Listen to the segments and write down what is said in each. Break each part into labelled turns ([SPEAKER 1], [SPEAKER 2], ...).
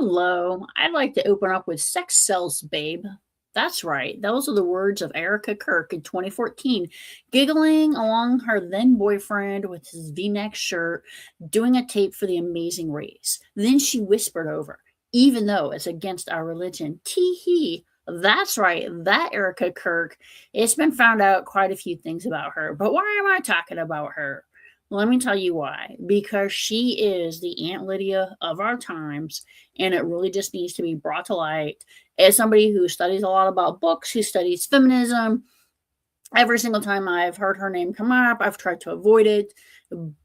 [SPEAKER 1] Hello, I'd like to open up with sex sells, babe. That's right. Those are the words of Erika Kirk in 2014, giggling along her then boyfriend with his v neck shirt, doing a tape for The Amazing Race. Then she whispered over, even though it's against our religion, tee hee. That's right, that Erika Kirk. It's been found out quite a few things about her, but why am I talking about her? Let me tell you why. Because she is the Aunt Lydia of our times, and it really just needs to be brought to light. As somebody who studies a lot about books, who studies feminism, every single time I've heard her name come up, I've tried to avoid it.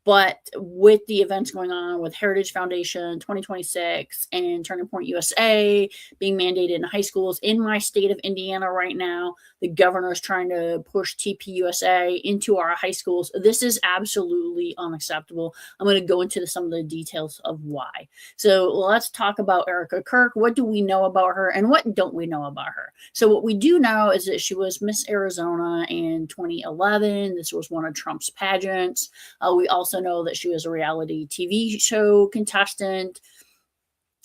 [SPEAKER 1] But with the events going on with Heritage Foundation 2026 and Turning Point USA being mandated in high schools in my state of Indiana right now, the governor is trying to push TPUSA into our high schools. This is absolutely unacceptable. I'm going to go into some of the details of why. So let's talk about Erika Kirk. What do we know about her and what don't we know about her? So what we do know is that she was Miss Arizona in 2011. This was one of Trump's pageants. We also know that she was a reality TV show contestant.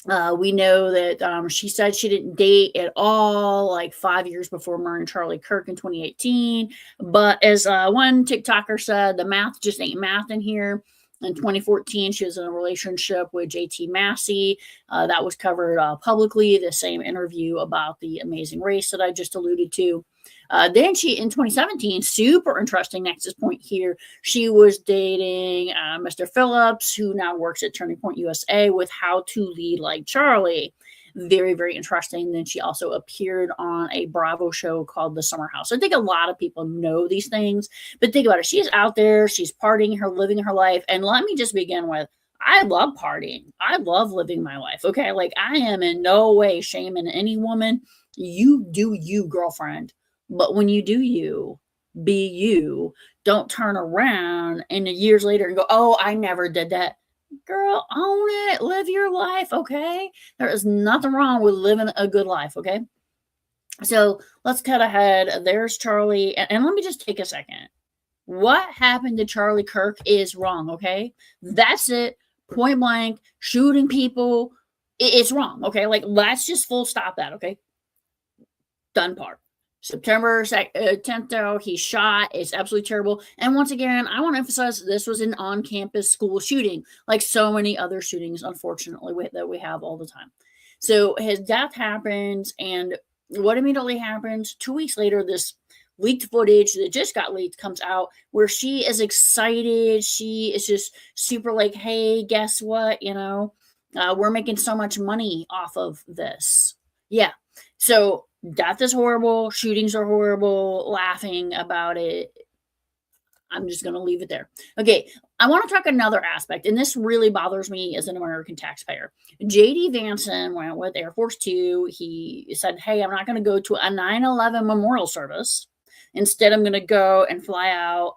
[SPEAKER 1] We know that she said she didn't date at all, like 5 years before marrying Charlie Kirk in 2018. But as one TikToker said, the math just ain't math in here. In 2014, she was in a relationship with JT Massey. That was covered publicly, the same interview about The Amazing Race that I just alluded to. Then she, in 2017, super interesting nexus point here, she was dating Mr. Phillips, who now works at Turning Point USA with How to Lead Like Charlie. Very, very interesting. Then she also appeared on a Bravo show called The Summer House. I think a lot of people know these things, but think about it. She's out there, she's partying, living her life. And let me just begin with, I love partying. I love living my life. Okay. Like, I am in no way shaming any woman. You do you, girlfriend. But when you do you, be you. Don't turn around and years later and go, oh, I never did that. Girl, own it. Live your life, okay? There is nothing wrong with living a good life, okay? So let's cut ahead. There's Charlie. And let me just take a second. What happened to Charlie Kirk is wrong, okay? That's it. Point blank, shooting people. It's wrong, okay? Like, let's just full stop that, okay? Done part. September 10th, though, he's shot. It's absolutely terrible. And once again, I want to emphasize this was an on-campus school shooting, like so many other shootings, unfortunately, that we have all the time. So his death happens, and what immediately happens, 2 weeks later, this leaked footage that just got leaked comes out where she is excited. She is just super like, hey, guess what? We're making so much money off of this. Yeah. So death is horrible. Shootings are horrible. Laughing about it. I'm just going to leave it there. Okay. I want to talk another aspect, and this really bothers me as an American taxpayer. J.D. Vanson went with Air Force Two. He said, hey, I'm not going to go to a 9/11 memorial service. Instead, I'm going to go and fly out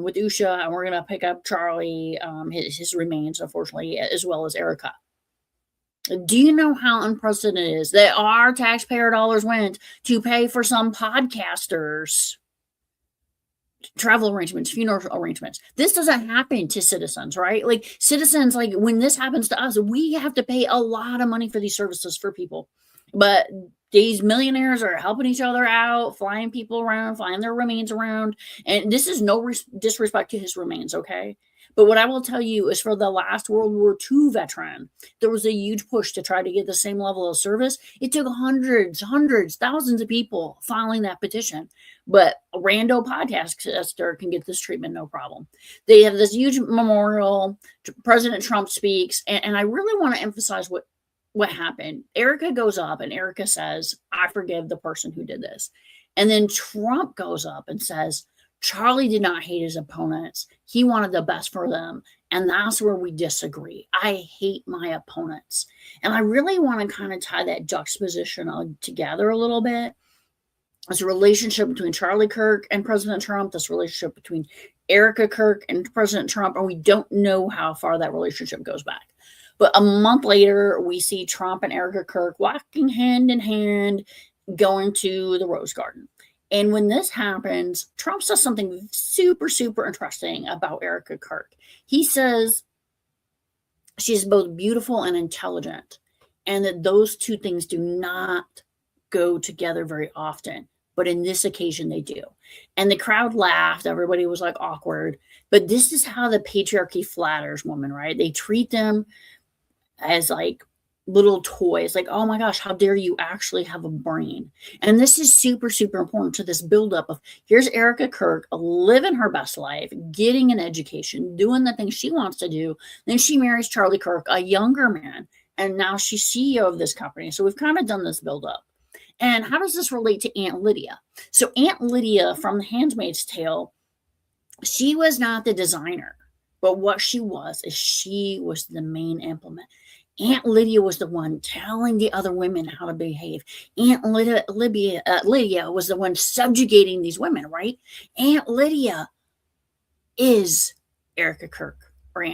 [SPEAKER 1] with Usha, and we're going to pick up Charlie, his remains, unfortunately, as well as Erika. Do you know how unprecedented it is that our taxpayer dollars went to pay for some podcasters' travel arrangements, funeral arrangements? This doesn't happen to citizens, right? Like citizens, like when this happens to us, we have to pay a lot of money for these services for people. But these millionaires are helping each other out, flying people around, flying their remains around. And this is no disrespect to his remains, okay? But what I will tell you is for the last World War II veteran, there was a huge push to try to get the same level of service. It took hundreds, thousands of people filing that petition. But a rando podcaster can get this treatment, no problem. They have this huge memorial. President Trump speaks. And I really want to emphasize what happened. Erika goes up and Erika says, I forgive the person who did this. And then Trump goes up and says, Charlie did not hate his opponents. He wanted the best for them. And that's where we disagree. I hate my opponents. And I really want to kind of tie that juxtaposition together a little bit. This relationship between Charlie Kirk and President Trump, this relationship between Erika Kirk and President Trump, and we don't know how far that relationship goes back. But a month later, we see Trump and Erika Kirk walking hand in hand, going to the Rose Garden. And when this happens, Trump says something super, super interesting about Erika Kirk. He says she's both beautiful and intelligent. and that those two things do not go together very often. But in this occasion, they do. And the crowd laughed. Everybody was like awkward. But this is how the patriarchy flatters women, right? They treat them as like little toys, like, oh my gosh, how dare you actually have a brain? And this is super, super important to this buildup of here's Erika Kirk living her best life, getting an education, doing the things she wants to do. Then she marries Charlie Kirk, a younger man, and now she's CEO of this company. So we've kind of done this buildup. And how does this relate to Aunt Lydia? So Aunt Lydia from The Handmaid's Tale, she was not the designer, but what she was is she was the main implement. Aunt Lydia was the one telling the other women how to behave. Aunt Lydia was the one subjugating these women, right? Aunt Lydia is Erika Kirk, or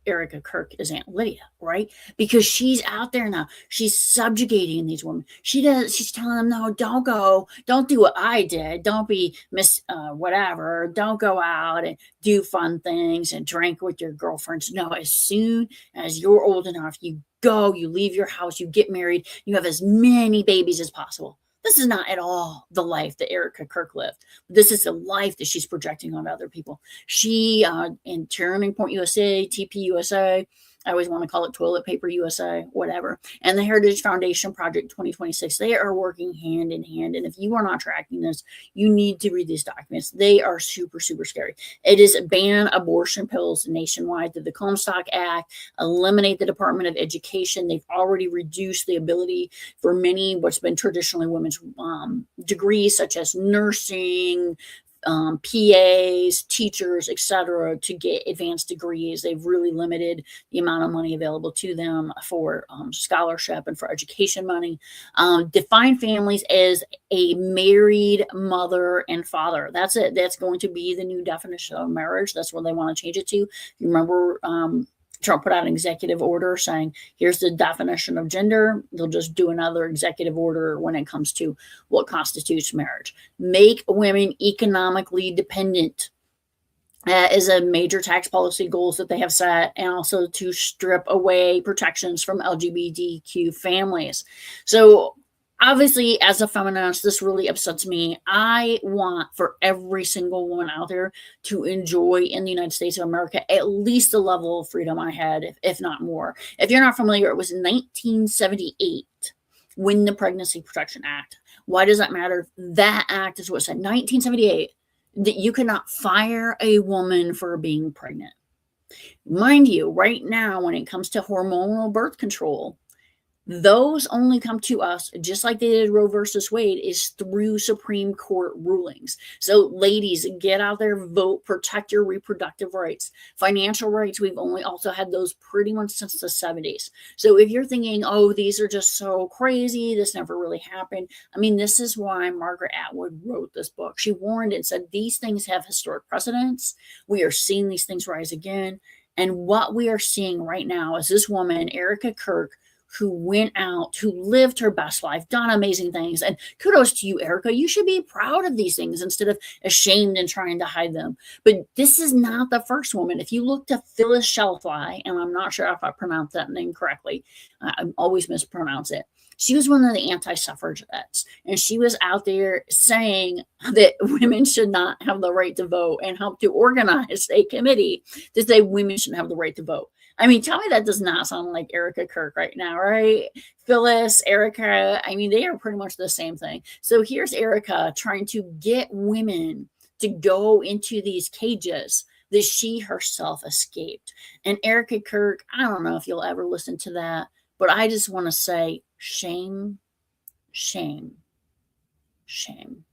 [SPEAKER 1] Erika Kirk is Aunt Lydia, right? Because she's out there now. She's subjugating these women. She's telling them, no, don't go. Don't do what I did. Don't be miss whatever. Don't go out and do fun things and drink with your girlfriends. No, as soon as you're old enough, you go, you leave your house, you get married, you have as many babies as possible. This is not at all the life that Erika Kirk lived. This is the life that she's projecting on other people. She, in Turning Point USA, TP USA, I always want to call it Toilet Paper USA, whatever, and the Heritage Foundation Project 2026, they are working hand in hand. And if you are not tracking this, you need to read these documents. They are super, super scary. It is ban abortion pills nationwide through the Comstock Act, eliminate the Department of Education. They've already reduced the ability for many what's been traditionally women's degrees, such as nursing, PAs, teachers, etc., to get advanced degrees. They've really limited the amount of money available to them for scholarship and for education money. Define families as a married mother and father. That's it. That's going to be the new definition of marriage. That's what they want to change it to. You remember, Trump put out an executive order saying, here's the definition of gender. They'll just do another executive order when it comes to what constitutes marriage. Make women economically dependent is a major tax policy goals that they have set, and also to strip away protections from LGBTQ families. So obviously, as a feminist, this really upsets me. I want for every single woman out there to enjoy in the United States of America at least the level of freedom I had, if not more. If you're not familiar, it was 1978 when the Pregnancy Protection Act. Why does that matter? That act is what said, 1978, that you cannot fire a woman for being pregnant. Mind you, right now, when it comes to hormonal birth control, those only come to us, just like they did Roe versus Wade, is through Supreme Court rulings. So ladies, get out there, vote, protect your reproductive rights. Financial rights, we've only also had those pretty much since the 70s. So if you're thinking, oh, these are just so crazy, this never really happened. I mean, this is why Margaret Atwood wrote this book. She warned and said, these things have historic precedents. We are seeing these things rise again. And what we are seeing right now is this woman, Erika Kirk, who went out, who lived her best life, done amazing things. And kudos to you, Erika. You should be proud of these things instead of ashamed and trying to hide them. But this is not the first woman. If you look to Phyllis Schlafly, and I'm not sure if I pronounced that name correctly, I always mispronounce it. She was one of the anti-suffragettes, and she was out there saying that women should not have the right to vote and helped to organize a committee to say women shouldn't have the right to vote. I mean, tell me that does not sound like Erika Kirk right now, right? Phyllis, Erika, I mean, they are pretty much the same thing. So here's Erika trying to get women to go into these cages that she herself escaped. And Erika Kirk, I don't know if you'll ever listen to that, but I just want to say shame, shame, shame.